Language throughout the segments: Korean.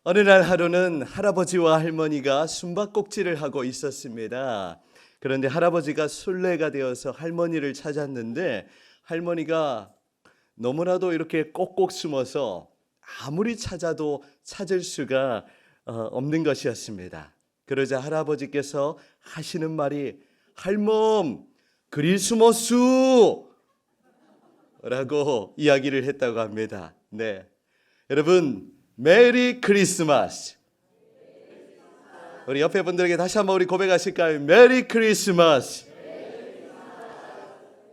어느 날 하루는 할아버지와 할머니가 숨바꼭질을 하고 있었습니다. 그런데 할아버지가 순례가 되어서 할머니를 찾았는데 할머니가 너무나도 이렇게 꼭꼭 숨어서 아무리 찾아도 찾을 수가 없는 것이었습니다. 그러자 할아버지께서 하시는 말이 할멈 그리 숨었수 라고 이야기를 했다고 합니다. 네, 여러분 메리 크리스마스. 우리 옆에 분들에게 다시 한번 우리 고백하실까요? 메리 크리스마스.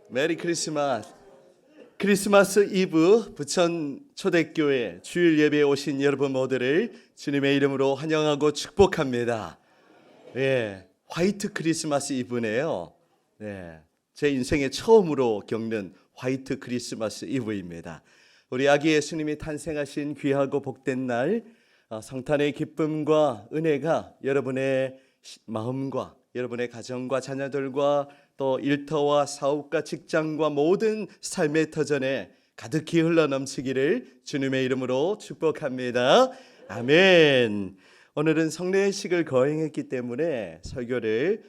메리 크리스마스. 크리스마스 이브 부천 초대교회 주일 예배에 오신 여러분 모두를 주님의 이름으로 환영하고 축복합니다. 예, 화이트 크리스마스 이브네요. 네, 제 인생에 처음으로 겪는 화이트 크리스마스 이브입니다. 우리 아기 예수님이 탄생하신 귀하고 복된 날, 성탄의 기쁨과 은혜가 여러분의 마음과 여러분의 가정과 자녀들과 또 일터와 사업과 직장과 모든 삶의 터전에 가득히 흘러넘치기를 주님의 이름으로 축복합니다. 아멘. 오늘은 성례식을 거행했기 때문에 설교를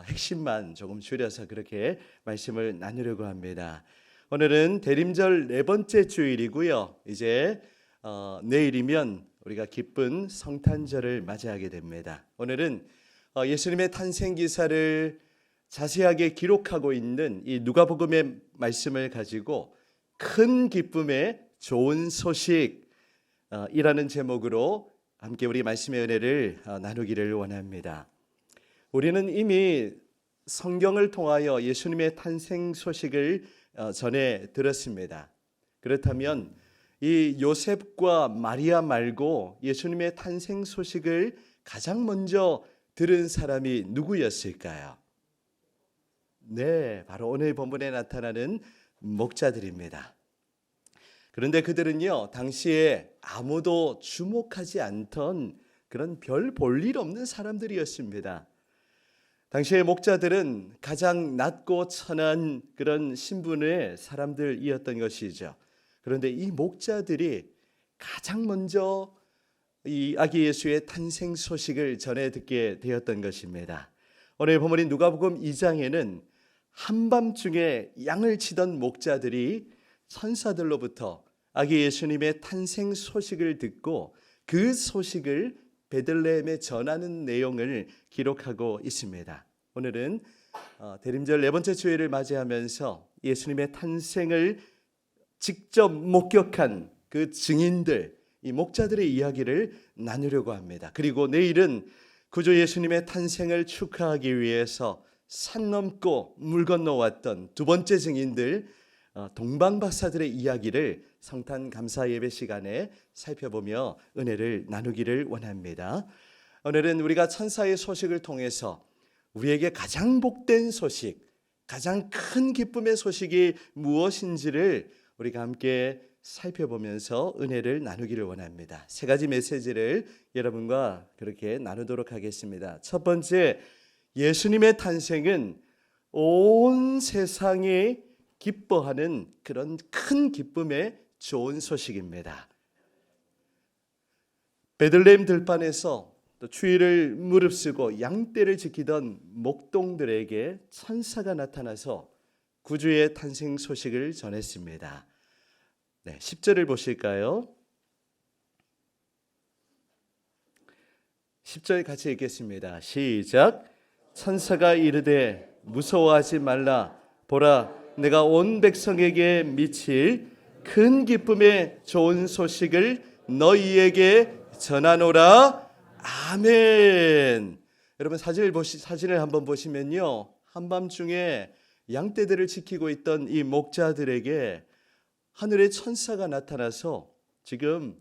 핵심만 조금 줄여서 그렇게 말씀을 나누려고 합니다. 오늘은 대림절 네 번째 주일이고요. 이제 내일이면 우리가 기쁜 성탄절을 맞이하게 됩니다. 오늘은 예수님의 탄생 기사를 자세하게 기록하고 있는 이 누가복음의 말씀을 가지고 큰 기쁨의 좋은 소식이라는 제목으로 함께 우리 말씀의 은혜를 나누기를 원합니다. 우리는 이미 성경을 통하여 예수님의 탄생 소식을 전해 들었습니다. 그렇다면 이 요셉과 마리아 말고 예수님의 탄생 소식을 가장 먼저 들은 사람이 누구였을까요? 네, 바로 오늘 본문에 나타나는 목자들입니다. 그런데 그들은요, 당시에 아무도 주목하지 않던 그런 별 볼 일 없는 사람들이었습니다. 당시의 목자들은 가장 낮고 천한 그런 신분의 사람들이었던 것이죠. 그런데 이 목자들이 가장 먼저 이 아기 예수의 탄생 소식을 전해 듣게 되었던 것입니다. 오늘 본문인 누가복음 2장에는 한밤중에 양을 치던 목자들이 천사들로부터 아기 예수님의 탄생 소식을 듣고 그 소식을 베들레헴에 전하는 내용을 기록하고 있습니다. 오늘은 대림절 네 번째 주일을 맞이하면서 예수님의 탄생을 직접 목격한 그 증인들, 이 목자들의 이야기를 나누려고 합니다. 그리고 내일은 구주 예수님의 탄생을 축하하기 위해서 산 넘고 물 건너왔던 두 번째 증인들 동방박사들의 이야기를 성탄 감사 예배 시간에 살펴보며 은혜를 나누기를 원합니다. 오늘은 우리가 천사의 소식을 통해서 우리에게 가장 복된 소식, 가장 큰 기쁨의 소식이 무엇인지를 우리가 함께 살펴보면서 은혜를 나누기를 원합니다. 세 가지 메시지를 여러분과 그렇게 나누도록 하겠습니다. 첫 번째, 예수님의 탄생은 온 세상이 기뻐하는 그런 큰 기쁨의 좋은 소식입니다. 베들레헴 들판에서 또 추위를 무릅쓰고 양떼를 지키던 목동들에게 천사가 나타나서 구주의 탄생 소식을 전했습니다. 네, 10절을 보실까요? 10절 같이 읽겠습니다. 시작. 천사가 이르되 무서워하지 말라. 보라, 내가 온 백성에게 미칠 큰 기쁨의 좋은 소식을 너희에게 전하노라. 아멘. 여러분 사진을 한번 보시면요, 한밤중에 양떼들을 지키고 있던 이 목자들에게 하늘의 천사가 나타나서 지금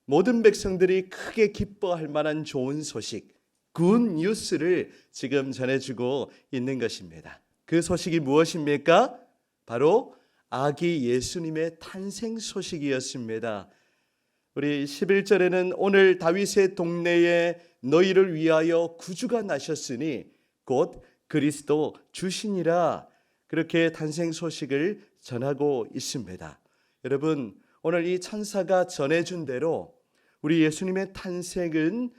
모든 백성들이 크게 기뻐할 만한 좋은 소식, 굿 뉴스를 지금 전해주고 있는 것입니다. 그 소식이 무엇입니까? 바로 아기 예수님의 탄생 소식이었습니다. 우리 11절에는 오늘 다윗의 동네에 너희를 위하여 구주가 나셨으니 곧 그리스도 주시니라, 그렇게 탄생 소식을 전하고 있습니다. 여러분, 오늘 이 천사가 전해준 대로 우리 예수님의 탄생은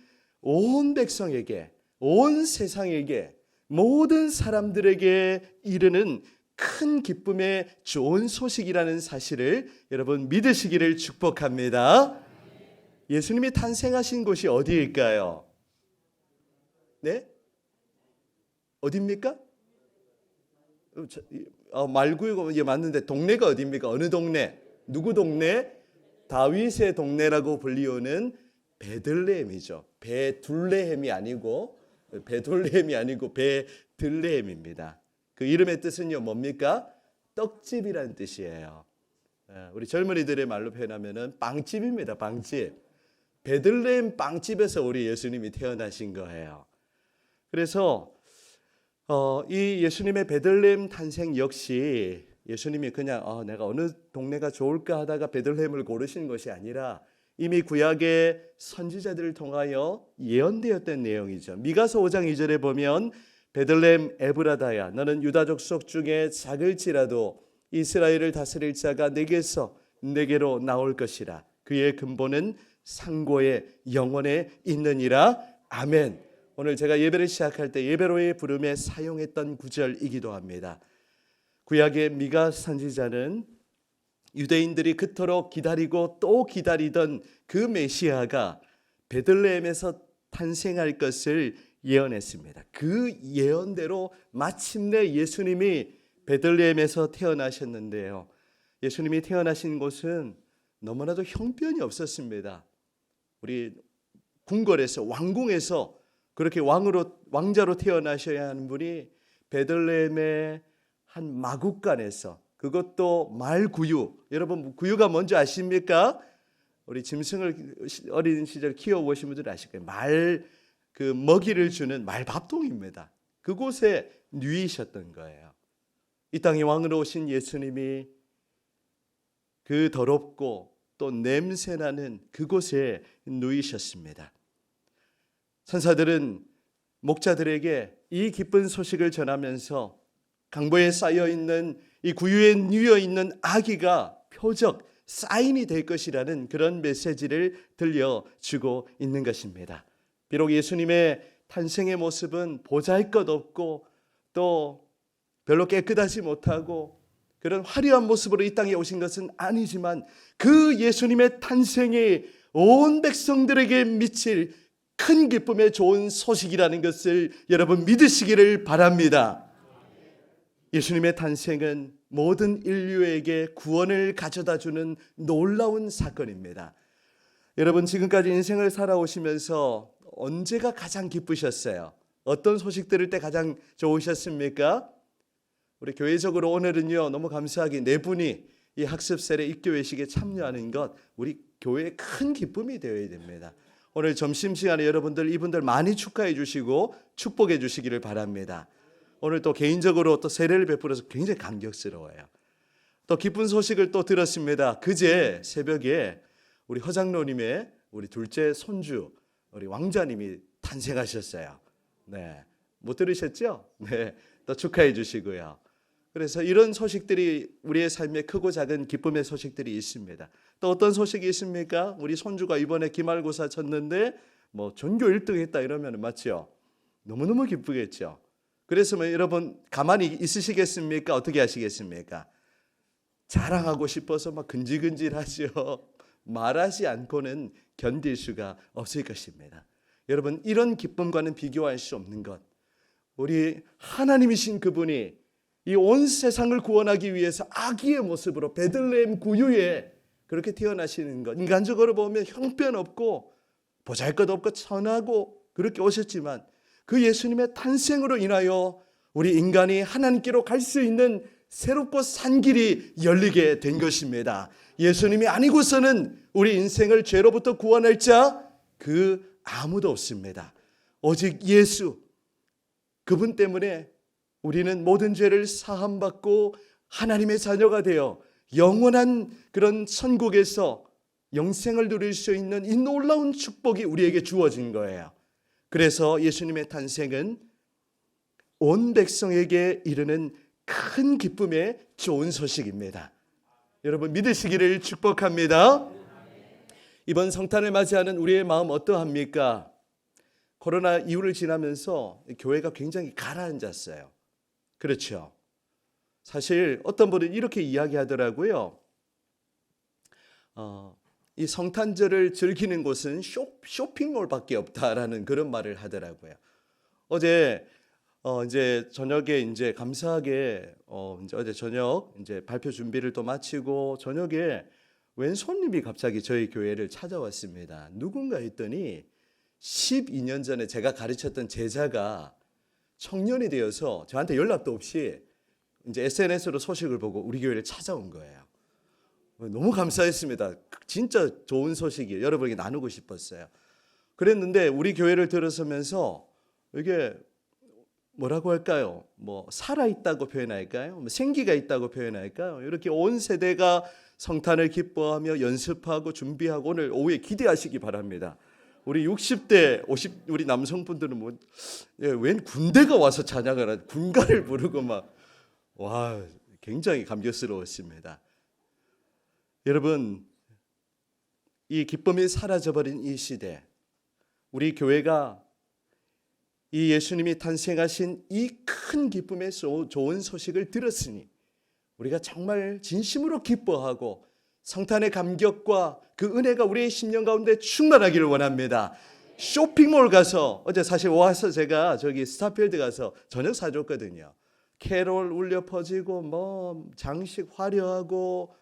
온 백성에게, 온 세상에게, 모든 사람들에게 이르는 큰 기쁨의 좋은 소식이라는 사실을 여러분 믿으시기를 축복합니다. 예수님이 탄생하신 곳이 어디일까요? 네? 어디입니까? 말고요. 예, 맞는데 동네가 어디입니까? 어느 동네? 누구 동네? 다윗의 동네라고 불리우는 베들레헴이죠. 베둘레헴이 아니고 베들레헴입니다. 그 이름의 뜻은요 뭡니까? 떡집이라는 뜻이에요. 우리 젊은이들의 말로 표현하면은 빵집입니다. 빵집. 베들레헴 빵집에서 우리 예수님이 태어나신 거예요. 그래서 이 예수님의 베들레헴 탄생 역시 예수님이 그냥 내가 어느 동네가 좋을까 하다가 베들레헴을 고르신 것이 아니라 이미 구약의 선지자들을 통하여 예언되었던 내용이죠. 미가서 5장 2절에 보면 베들레헴 에브라다야 너는 유다 족속 중에 작을지라도 이스라엘을 다스릴 자가 내게로 나올 것이라. 그의 근본은 상고의 영원에 있느니라. 아멘. 오늘 제가 예배를 시작할 때 예배로의 부름에 사용했던 구절이기도 합니다. 구약의 미가 선지자는 유대인들이 그토록 기다리고 또 기다리던 그 메시아가 베들레헴에서 탄생할 것을 예언했습니다. 그 예언대로 마침내 예수님이 베들레헴에서 태어나셨는데요. 예수님이 태어나신 곳은 너무나도 형편이 없었습니다. 우리 궁궐에서 왕궁에서 그렇게 왕자로 태어나셔야 하는 분이 베들레헴의 한 마국간에서, 그것도 말구유. 여러분 구유가 뭔지 아십니까? 우리 짐승을 어린 시절 키워보신 분들 아실 거예요. 그 먹이를 주는 말밥통입니다. 그곳에 누이셨던 거예요. 이 땅에 왕으로 오신 예수님이 그 더럽고 또 냄새나는 그곳에 누이셨습니다. 천사들은 목자들에게 이 기쁜 소식을 전하면서 강보에 쌓여있는 이 구유에 누워있는 아기가 표적, 사인이 될 것이라는 그런 메시지를 들려주고 있는 것입니다. 비록 예수님의 탄생의 모습은 보잘것없고 또 별로 깨끗하지 못하고 그런 화려한 모습으로 이 땅에 오신 것은 아니지만 그 예수님의 탄생이 온 백성들에게 미칠 큰 기쁨의 좋은 소식이라는 것을 여러분 믿으시기를 바랍니다. 예수님의 탄생은 모든 인류에게 구원을 가져다주는 놀라운 사건입니다. 여러분 지금까지 인생을 살아오시면서 언제가 가장 기쁘셨어요? 어떤 소식 들을 때 가장 좋으셨습니까? 우리 교회적으로 오늘은요 너무 감사하게 네 분이 이 학습 세례 입교회식에 참여하는 것 우리 교회의 큰 기쁨이 되어야 됩니다. 오늘 점심시간에 여러분들 이분들 많이 축하해 주시고 축복해 주시기를 바랍니다. 오늘 또 개인적으로 또 세례를 베풀어서 굉장히 감격스러워요. 또 기쁜 소식을 또 들었습니다. 그제 새벽에 우리 허장로님의 우리 둘째 손주 우리 왕자님이 탄생하셨어요. 네, 못 들으셨죠? 네, 또 축하해 주시고요. 그래서 이런 소식들이 우리의 삶에 크고 작은 기쁨의 소식들이 있습니다. 또 어떤 소식이 있습니까? 우리 손주가 이번에 기말고사 쳤는데 뭐 전교 1등 했다 이러면 맞죠? 너무너무 기쁘겠죠. 그래서 여러분 가만히 있으시겠습니까? 어떻게 하시겠습니까? 자랑하고 싶어서 막 근질근질하죠. 말하지 않고는 견딜 수가 없을 것입니다. 여러분 이런 기쁨과는 비교할 수 없는 것, 우리 하나님이신 그분이 이 온 세상을 구원하기 위해서 아기의 모습으로 베들레헴 구유에 그렇게 태어나시는 것, 인간적으로 보면 형편없고 보잘것없고 천하고 그렇게 오셨지만 그 예수님의 탄생으로 인하여 우리 인간이 하나님께로 갈 수 있는 새롭고 산 길이 열리게 된 것입니다. 예수님이 아니고서는 우리 인생을 죄로부터 구원할 자 그 아무도 없습니다. 오직 예수, 그분 때문에 우리는 모든 죄를 사함받고 하나님의 자녀가 되어 영원한 그런 천국에서 영생을 누릴 수 있는 이 놀라운 축복이 우리에게 주어진 거예요. 그래서 예수님의 탄생은 온 백성에게 이르는 큰 기쁨의 좋은 소식입니다. 여러분 믿으시기를 축복합니다. 이번 성탄을 맞이하는 우리의 마음 어떠합니까? 코로나 이후를 지나면서 교회가 굉장히 가라앉았어요. 그렇죠. 사실 어떤 분은 이렇게 이야기하더라고요. 이 성탄절을 즐기는 곳은 쇼핑몰밖에 없다라는 그런 말을 하더라고요. 어제 이제 저녁에 이제 감사하게 이제 어제 저녁 이제 발표 준비를 또 마치고 저녁에 웬 손님이 갑자기 저희 교회를 찾아왔습니다. 누군가 했더니 12년 전에 제가 가르쳤던 제자가 청년이 되어서 저한테 연락도 없이 이제 SNS로 소식을 보고 우리 교회를 찾아온 거예요. 너무 감사했습니다. 진짜 좋은 소식이에요. 여러분에게 나누고 싶었어요. 그랬는데 우리 교회를 들어서면서 이게 뭐라고 할까요? 뭐 살아있다고 표현할까요? 뭐 생기가 있다고 표현할까요? 이렇게 온 세대가 성탄을 기뻐하며 연습하고 준비하고 오늘 오후에 기대하시기 바랍니다. 우리 60대, 50 우리 남성분들은 뭐 웬 군대가 와서 찬양을 하지? 군가를 부르고 막 와, 굉장히 감격스러웠습니다. 여러분, 이 기쁨이 사라져버린 이 시대, 우리 교회가 이 예수님이 탄생하신 이 큰 기쁨의 좋은 소식을 들었으니 우리가 정말 진심으로 기뻐하고 성탄의 감격과 그 은혜가 우리의 심령 가운데 충만하기를 원합니다. 쇼핑몰 가서 어제 사실 와서 제가 저기 스타필드 가서 저녁 사줬거든요. 캐롤 울려 퍼지고 뭐 장식 화려하고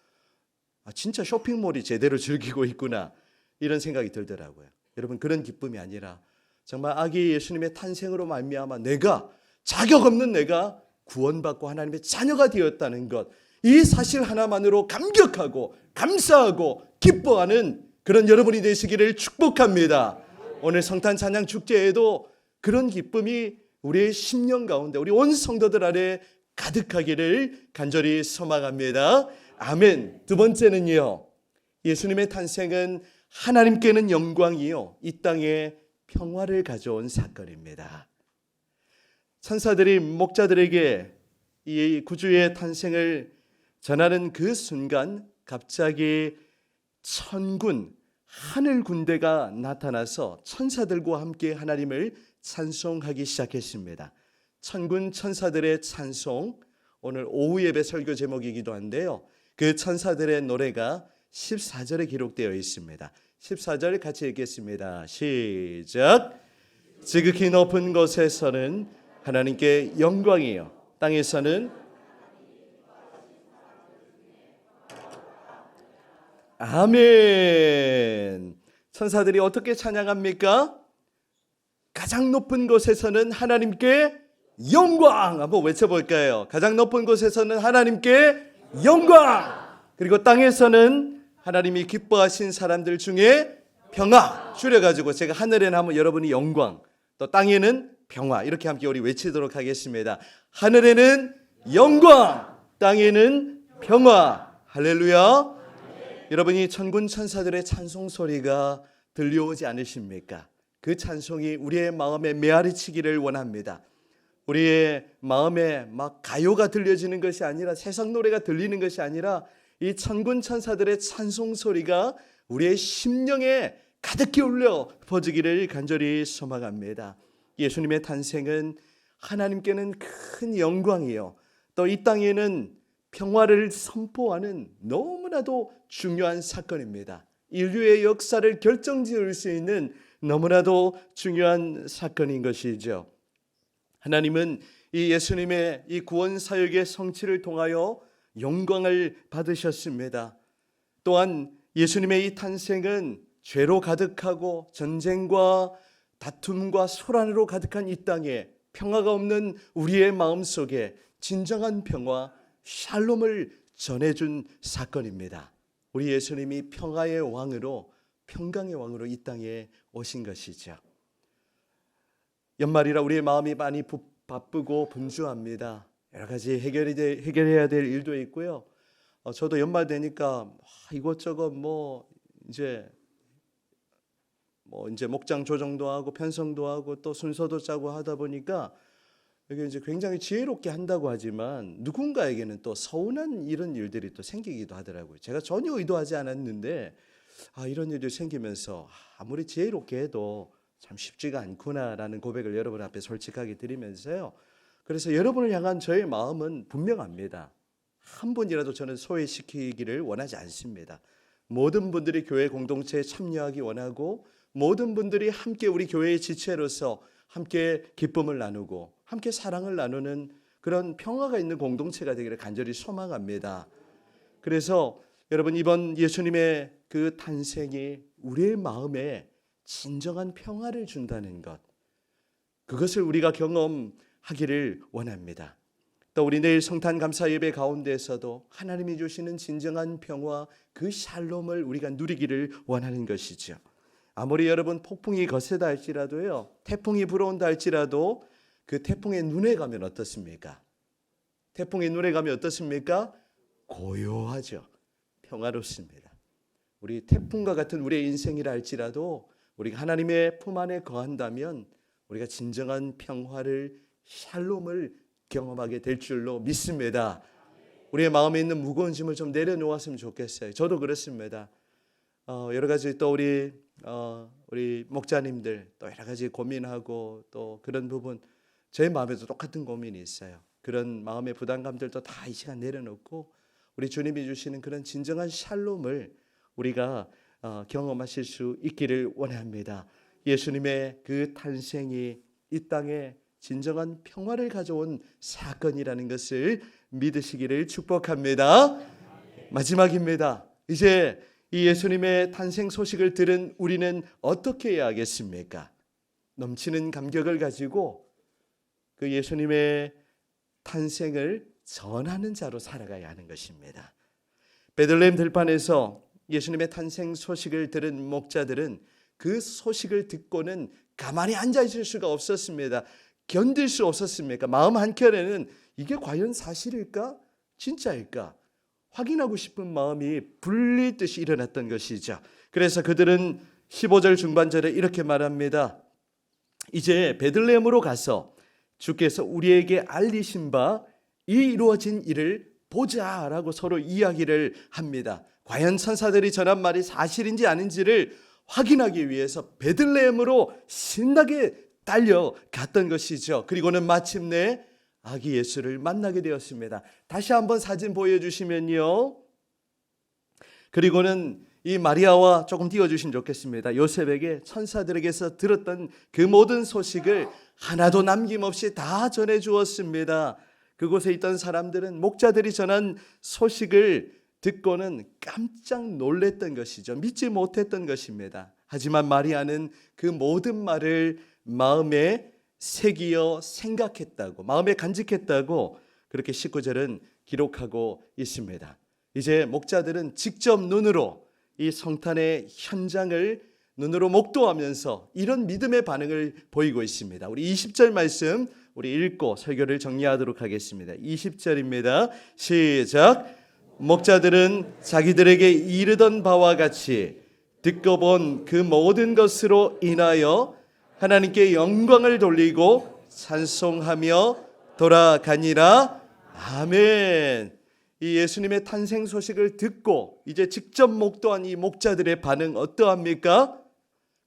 진짜 쇼핑몰이 제대로 즐기고 있구나 이런 생각이 들더라고요. 여러분 그런 기쁨이 아니라 정말 아기 예수님의 탄생으로 말미암아 내가 자격 없는 내가 구원받고 하나님의 자녀가 되었다는 것, 이 사실 하나만으로 감격하고 감사하고 기뻐하는 그런 여러분이 되시기를 축복합니다. 오늘 성탄 찬양 축제에도 그런 기쁨이 우리의 심령 가운데 우리 온 성도들 안에 가득하기를 간절히 소망합니다. 아멘. 두 번째는요, 예수님의 탄생은 하나님께는 영광이요 이 땅에 평화를 가져온 사건입니다. 천사들이 목자들에게 이 구주의 탄생을 전하는 그 순간 갑자기 천군, 하늘 군대가 나타나서 천사들과 함께 하나님을 찬송하기 시작했습니다. 천군 천사들의 찬송, 오늘 오후 예배 설교 제목이기도 한데요. 그 천사들의 노래가 14절에 기록되어 있습니다. 14절 같이 읽겠습니다. 시작. 지극히 높은 곳에서는 하나님께 영광이요 땅에서는 아멘. 천사들이 어떻게 찬양합니까? 가장 높은 곳에서는 하나님께 영광. 한번 외쳐볼까요? 가장 높은 곳에서는 하나님께 영광. 그리고 땅에서는 하나님이 기뻐하신 사람들 중에 평화. 줄여가지고 제가 하늘에는 하면 여러분이 영광, 또 땅에는 평화, 이렇게 함께 우리 외치도록 하겠습니다. 하늘에는 영광, 땅에는 평화. 할렐루야. 여러분이 천군 천사들의 찬송 소리가 들려오지 않으십니까? 그 찬송이 우리의 마음에 메아리치기를 원합니다. 우리의 마음에 막 가요가 들려지는 것이 아니라, 세상 노래가 들리는 것이 아니라, 이 천군 천사들의 찬송 소리가 우리의 심령에 가득히 울려 퍼지기를 간절히 소망합니다. 예수님의 탄생은 하나님께는 큰 영광이요 또 이 땅에는 평화를 선포하는 너무나도 중요한 사건입니다. 인류의 역사를 결정지을 수 있는 너무나도 중요한 사건인 것이죠. 하나님은 이 예수님의 이 구원 사역의 성취를 통하여 영광을 받으셨습니다. 또한 예수님의 이 탄생은 죄로 가득하고 전쟁과 다툼과 소란으로 가득한 이 땅에 평화가 없는 우리의 마음속에 진정한 평화, 샬롬을 전해준 사건입니다. 우리 예수님이 평화의 왕으로, 평강의 왕으로 이 땅에 오신 것이죠. 연말이라 우리의 마음이 많이 바쁘고 분주합니다. 여러 가지 해결해야 될 일도 있고요. 저도 연말 되니까 이것저것 이제 목장 조정도 하고 편성도 하고 또 순서도 짜고 하다 보니까 이게 이제 굉장히 지혜롭게 한다고 하지만 누군가에게는 또 서운한 이런 일들이 또 생기기도 하더라고요. 제가 전혀 의도하지 않았는데 이런 일이 생기면서 아무리 지혜롭게 해도 참 쉽지가 않구나라는 고백을 여러분 앞에 솔직하게 드리면서요. 그래서 여러분을 향한 저의 마음은 분명합니다. 한 분이라도 저는 소외시키기를 원하지 않습니다. 모든 분들이 교회 공동체에 참여하기 원하고, 모든 분들이 함께 우리 교회의 지체로서 함께 기쁨을 나누고 함께 사랑을 나누는 그런 평화가 있는 공동체가 되기를 간절히 소망합니다. 그래서 여러분, 이번 예수님의 그 탄생이 우리의 마음에 진정한 평화를 준다는 것, 그것을 우리가 경험하기를 원합니다. 또 우리 내일 성탄 감사 예배 가운데에서도 하나님이 주시는 진정한 평화, 그 샬롬을 우리가 누리기를 원하는 것이죠. 아무리 여러분 폭풍이 거세다 할지라도요, 태풍이 불어온다 할지라도 그 태풍의 눈에 가면 어떻습니까? 태풍의 눈에 가면 어떻습니까? 고요하죠. 평화롭습니다. 우리 태풍과 같은 우리의 인생이라 할지라도 우리가 하나님의 품 안에 거한다면 우리가 진정한 평화를, 샬롬을 경험하게 될 줄로 믿습니다. 우리의 마음에 있는 무거운 짐을 좀 내려놓았으면 좋겠어요. 저도 그렇습니다. 여러 가지 또 우리 목자님들 또 여러 가지 고민하고 또 그런 부분, 제 마음에도 똑같은 고민이 있어요. 그런 마음의 부담감들도 다 이 시간 내려놓고 우리 주님이 주시는 그런 진정한 샬롬을 우리가 경험하실 수 있기를 원합니다. 예수님의 그 탄생이 이 땅에 진정한 평화를 가져온 사건이라는 것을 믿으시기를 축복합니다. 마지막입니다. 이제 이 예수님의 탄생 소식을 들은 우리는 어떻게 해야 하겠습니까? 넘치는 감격을 가지고 그 예수님의 탄생을 전하는 자로 살아가야 하는 것입니다. 베들레헴 들판에서 예수님의 탄생 소식을 들은 목자들은 그 소식을 듣고는 가만히 앉아 있을 수가 없었습니다. 견딜 수 없었습니까? 마음 한켠에는 이게 과연 사실일까? 진짜일까? 확인하고 싶은 마음이 불리듯이 일어났던 것이죠. 그래서 그들은 15절 중반절에 이렇게 말합니다. 이제 베들레헴으로 가서 주께서 우리에게 알리신 바 이 이루어진 일을 보자라고 서로 이야기를 합니다. 과연 천사들이 전한 말이 사실인지 아닌지를 확인하기 위해서 베들레헴으로 신나게 달려갔던 것이죠. 그리고는 마침내 아기 예수를 만나게 되었습니다. 다시 한번 사진 보여주시면요. 그리고는 이 마리아와 조금 띄워주시면 좋겠습니다. 요셉에게 천사들에게서 들었던 그 모든 소식을 하나도 남김없이 다 전해주었습니다. 그곳에 있던 사람들은 목자들이 전한 소식을 듣고는 깜짝 놀랐던 것이죠. 믿지 못했던 것입니다. 하지만 마리아는 그 모든 말을 마음에 새기어 생각했다고, 마음에 간직했다고 그렇게 19절은 기록하고 있습니다. 이제 목자들은 직접 눈으로 이 성탄의 현장을 눈으로 목도하면서 이런 믿음의 반응을 보이고 있습니다. 우리 20절 말씀 우리 읽고 설교를 정리하도록 하겠습니다. 20절입니다. 시작. 목자들은 자기들에게 이르던 바와 같이 듣고 본 그 모든 것으로 인하여 하나님께 영광을 돌리고 찬송하며 돌아가니라. 아멘. 이 예수님의 탄생 소식을 듣고 이제 직접 목도한 이 목자들의 반응 어떠합니까?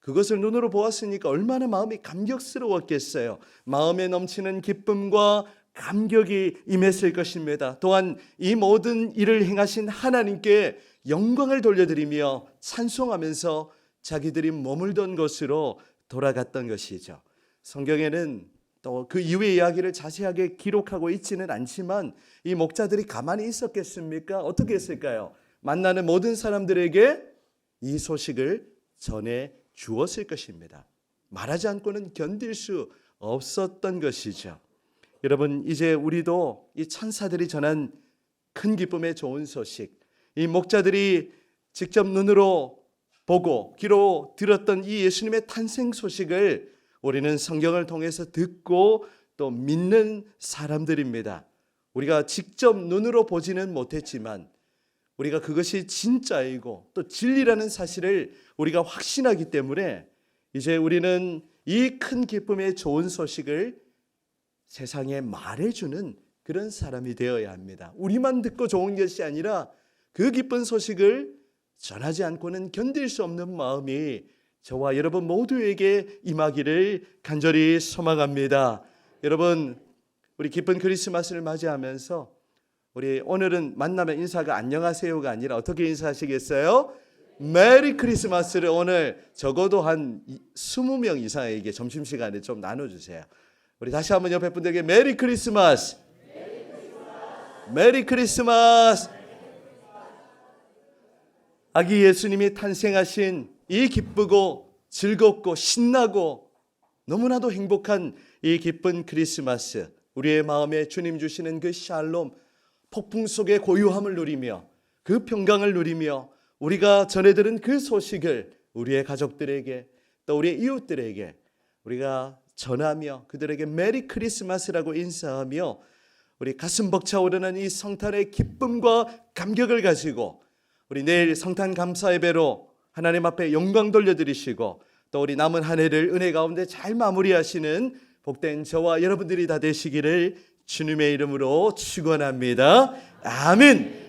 그것을 눈으로 보았으니까 얼마나 마음이 감격스러웠겠어요. 마음에 넘치는 기쁨과 감격이 임했을 것입니다. 또한 이 모든 일을 행하신 하나님께 영광을 돌려드리며 찬송하면서 자기들이 머물던 곳으로 돌아갔던 것이죠. 성경에는 또 그 이후의 이야기를 자세하게 기록하고 있지는 않지만 이 목자들이 가만히 있었겠습니까? 어떻게 했을까요? 만나는 모든 사람들에게 이 소식을 전해 주었을 것입니다. 말하지 않고는 견딜 수 없었던 것이죠. 여러분, 이제 우리도 이 천사들이 전한 큰 기쁨의 좋은 소식, 이 목자들이 직접 눈으로 보고 귀로 들었던 이 예수님의 탄생 소식을 우리는 성경을 통해서 듣고 또 믿는 사람들입니다. 우리가 직접 눈으로 보지는 못했지만 우리가 그것이 진짜이고 또 진리라는 사실을 우리가 확신하기 때문에 이제 우리는 이 큰 기쁨의 좋은 소식을 세상에 말해주는 그런 사람이 되어야 합니다. 우리만 듣고 좋은 것이 아니라 그 기쁜 소식을 전하지 않고는 견딜 수 없는 마음이 저와 여러분 모두에게 임하기를 간절히 소망합니다. 여러분, 우리 기쁜 크리스마스를 맞이하면서 우리 오늘은 만나면 인사가 안녕하세요가 아니라 어떻게 인사하시겠어요? 메리 크리스마스를 오늘 적어도 한 20명 이상에게 점심시간에 좀 나눠주세요. 우리 다시 한번 옆에 분들에게 메리 크리스마스, 메리 크리스마스. 아기 예수님이 탄생하신 이 기쁘고 즐겁고 신나고 너무나도 행복한 이 기쁜 크리스마스, 우리의 마음에 주님 주시는 그 샬롬, 폭풍 속의 고요함을 누리며 그 평강을 누리며 우리가 전해들은 그 소식을 우리의 가족들에게 또 우리의 이웃들에게 우리가 전하며 그들에게 메리 크리스마스라고 인사하며 우리 가슴 벅차오르는 이 성탄의 기쁨과 감격을 가지고 우리 내일 성탄 감사 예배로 하나님 앞에 영광 돌려드리시고 또 우리 남은 한 해를 은혜 가운데 잘 마무리하시는 복된 저와 여러분들이 다 되시기를 주님의 이름으로 축원합니다. 아멘.